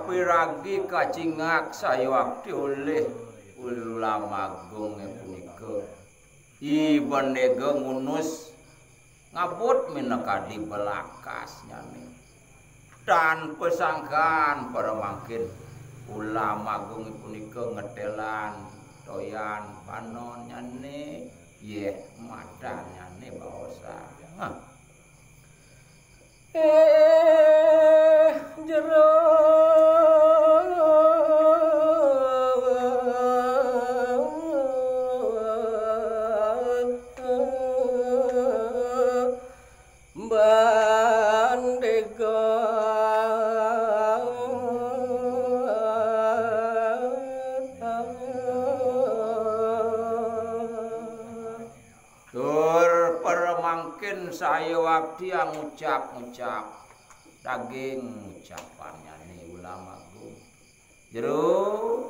piragi kacingak sayawakti oleh ulama agung punika Ibn Dega ngunus ngabut minekadi belakas nyane dan pesangkan para mangkin ulama agung punika ngetelan toyan panon nyane yeh madan nyane baosa jero saya waktu yang ngucap-ngucap daging ucapannya nih ulama agung jero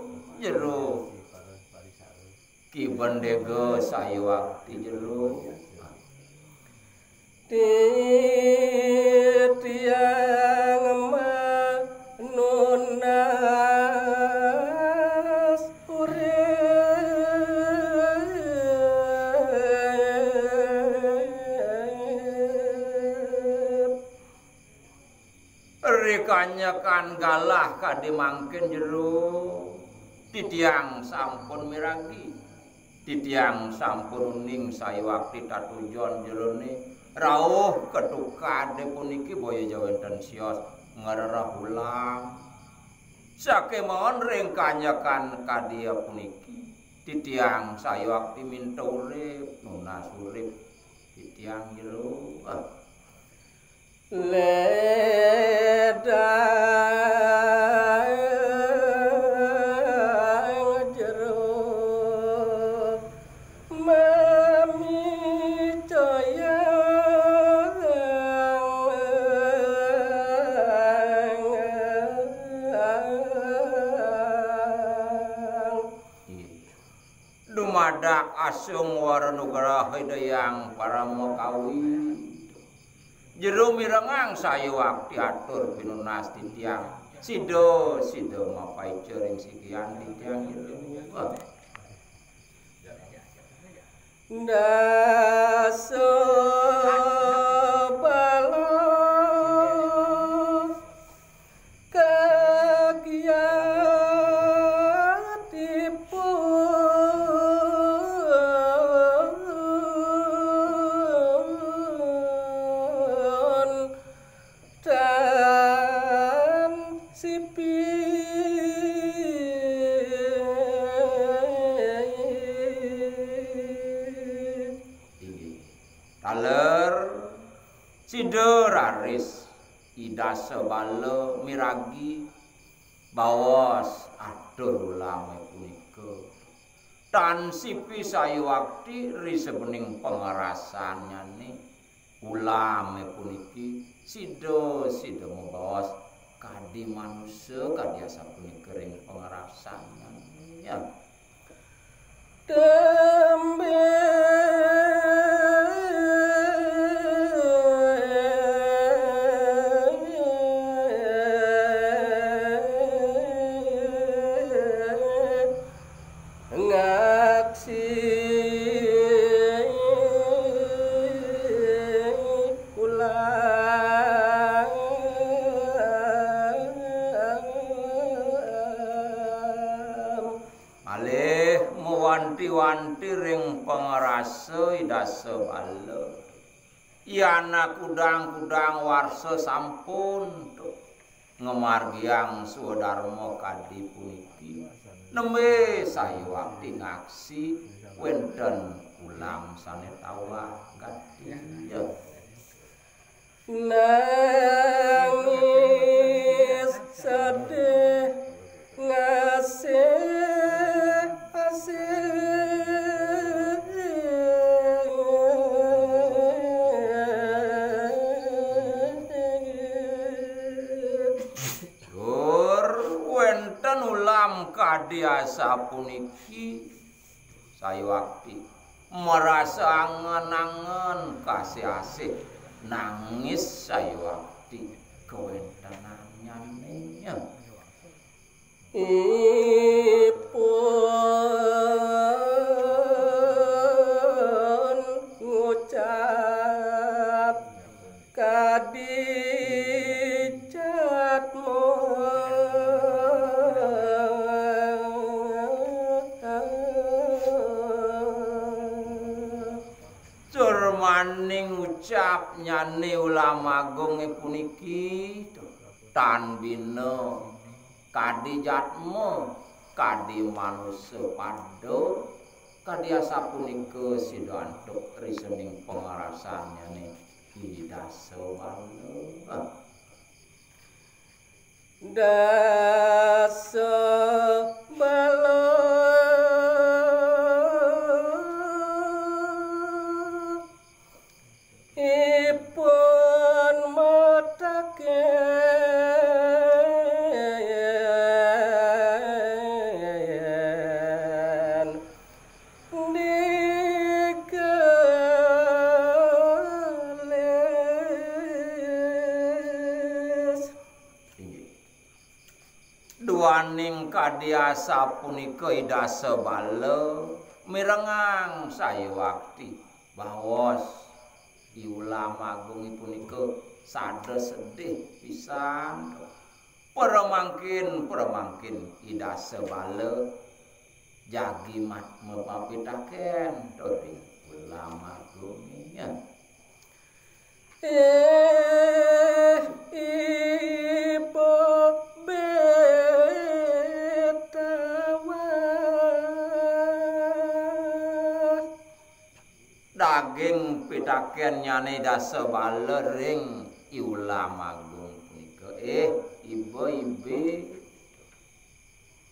Ki Bendega saya waktu jero tiang manunas kanyakan galah kadi mangkin jero titiang sampun miragi titiang sampun uning sayawakti tatujon jerone rawuh ketukade puniki boyo jawenten sios ngererah ulang sakemawon ring kanyakan kadi puniki titiang sayawakti minta urip nunas urip titiang jero ledang jero mami dumadak asung waranugraha hidayang para mokawi jero mirengang saya waktu atur pinunas titiang sido mapai cering sikian titiang jero daso balo raris ida sebala miragi bawas atur ulama punika tan sipi sayawakti risebening pengerasannya nih ulama puniki sido membawas kadi manusia kadi asa punika ring pengerasannya ya tembe wanti ring pengerasa idase bala yana kudang-kudang warsa sampun ngemargiang swadharma kadi puniki nembe sayawakti ngaksi wenten ulam sane tawah kadi ya nangis sedih ngasih kadiasa puniki sayawakti merasa angen-angen kasih asih nangis sayawakti kewentenannya ipun ngucap kadijatmu maning ucap nyane ulama agung puniki tanbina kadijatmu kadi manusia pado kadi asapunika sida antuk risening pangarasannya nih Idasa Bala Dasa Bala ipun mataken digelis duaning kadiasa punika Idasa Bala mirengang saya wakti bahwas ulama agung punika sada sedih pisan para mangkin Idasa Bala jagi mat mapapitaken dari ulama agung ya ibu daging pitaken nyane Idasa Bala ring ulama agung punika ibu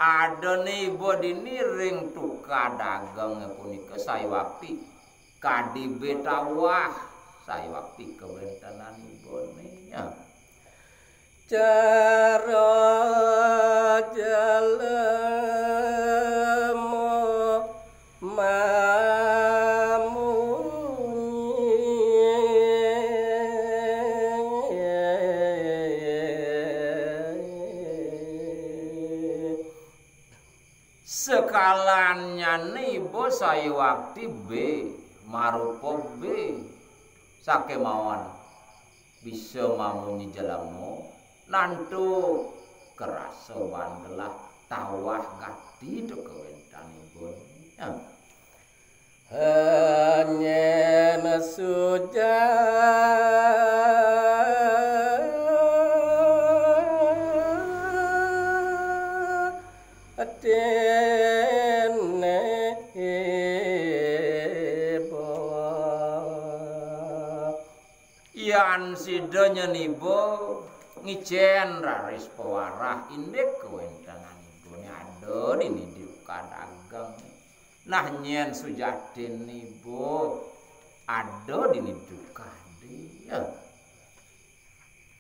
adone ibu dini ring tuka dagang punika saya wakti kadi betawah saya wakti kebentanan ibune ya cara jalemu sekalannya nibo saya waktu B marupa B sakemawon bisa mamunyi jalamu nantu kerasa bandelah tawah gati do kewentanipun ya hanya yan sidanya nibo ngijen raris pewarah indek kewentangan ibune ada dini diuka dagang nah nyen sujadin nibo ada dini duka dia